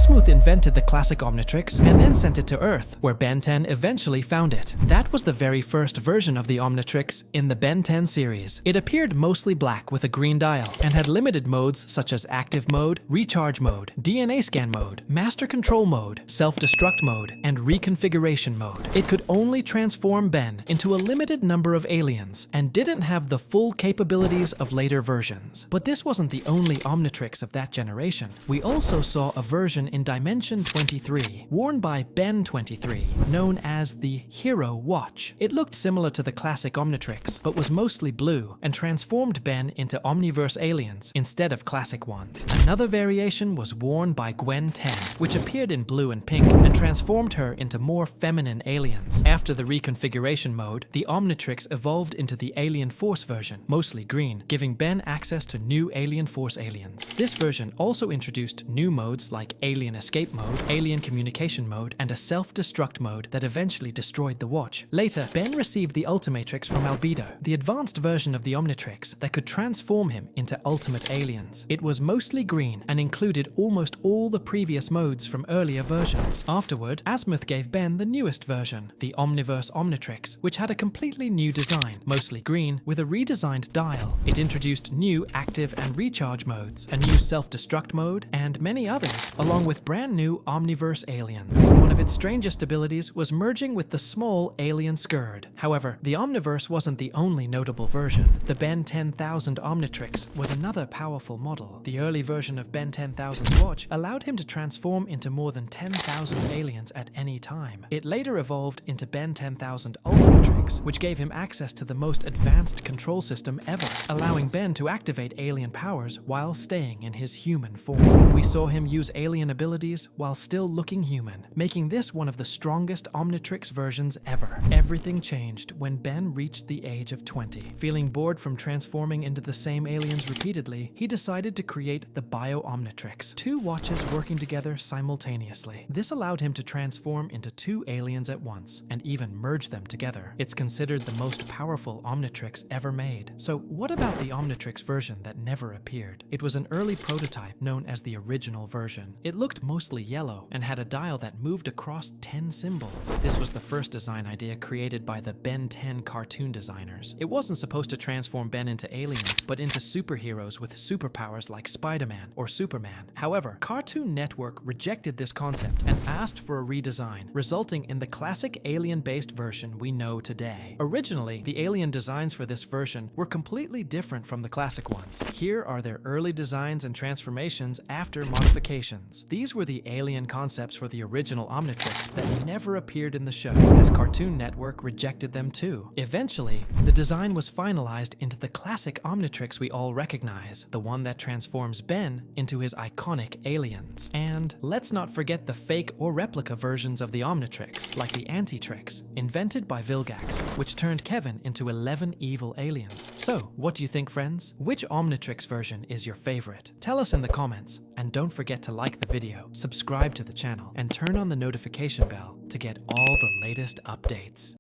Asmuth invented the classic Omnitrix and then sent it to Earth, where Ben 10 eventually found it. That was the very first version of the Omnitrix in the Ben 10 series. It appeared mostly black with a green dial and had limited modes such as active mode, recharge mode, DNA scan mode, master control mode, self-destruct mode, and reconfiguration mode. It could only transform Ben into a limited number of aliens and didn't have the full capabilities of later versions. But this wasn't the only Omnitrix of that generation. We also saw a version in Dimension 23, worn by Ben 23, known as the Hero Watch. It looked similar to the classic Omnitrix, but was mostly blue and transformed Ben into Omniverse aliens instead of classic ones. Another variation was worn by Gwen 10, which appeared in blue and pink and transformed her into more feminine aliens. After the reconfiguration mode, the Omnitrix evolved into the Alien Force version, mostly green, giving Ben access to new Alien Force aliens. This version also introduced new modes like Alien Escape mode, Alien Communication mode, and a self-destruct mode that eventually destroyed the watch. Later, Ben received the Ultimatrix from Albedo, the advanced version of the Omnitrix that could transform him into ultimate aliens. It was mostly green and included almost all the previous modes from earlier versions. Afterward, Asmuth gave Ben the newest version, the Omniverse Omnitrix, which had a completely new design, mostly green, with a redesigned dial. It introduced new active and recharge modes, a new self-destruct mode, and many others, along with brand new Omniverse aliens. One of its strangest abilities was merging with the small alien Skurd. However, the Omniverse wasn't the only notable version. The Ben 10,000 Omnitrix was another powerful model. The early version of Ben 10,000's watch allowed him to transform into more than 10,000 aliens at any time. It later evolved into Ben 10,000 Ultimatrix, which gave him access to the most advanced control system ever, allowing Ben to activate alien powers while staying in his human form. We saw him use alien abilities while still looking human, making this one of the strongest Omnitrix versions ever. Everything changed when Ben reached the age of 20. Feeling bored from transforming into the same aliens repeatedly, he decided to create the Bio-Omnitrix, two watches working together simultaneously. This allowed him to transform into two aliens at once, and even merge them together. It's considered the most powerful Omnitrix ever made. So what about the Omnitrix version that never appeared? It was an early prototype known as the original version. It looked mostly yellow and had a dial that moved across 10 symbols. This was the first design idea created by the Ben 10 cartoon designers. It wasn't supposed to transform Ben into aliens, but into superheroes with superpowers like Spider-Man or Superman. However, Cartoon Network rejected this concept and asked for a redesign, resulting in the classic alien-based version we know today. Originally, the alien designs for this version were completely different from the classic ones. Here are their early designs and transformations after modifications. These were the alien concepts for the original Omnitrix that never appeared in the show, as Cartoon Network rejected them too. Eventually, the design was finalized into the classic Omnitrix we all recognize, the one that transforms Ben into his iconic aliens. And let's not forget the fake or replica versions of the Omnitrix, like the Antitrix, invented by Vilgax, which turned Kevin into 11 evil aliens. So, what do you think, friends? Which Omnitrix version is your favorite? Tell us in the comments, and don't forget to like the video, subscribe to the channel, and turn on the notification bell to get all the latest updates.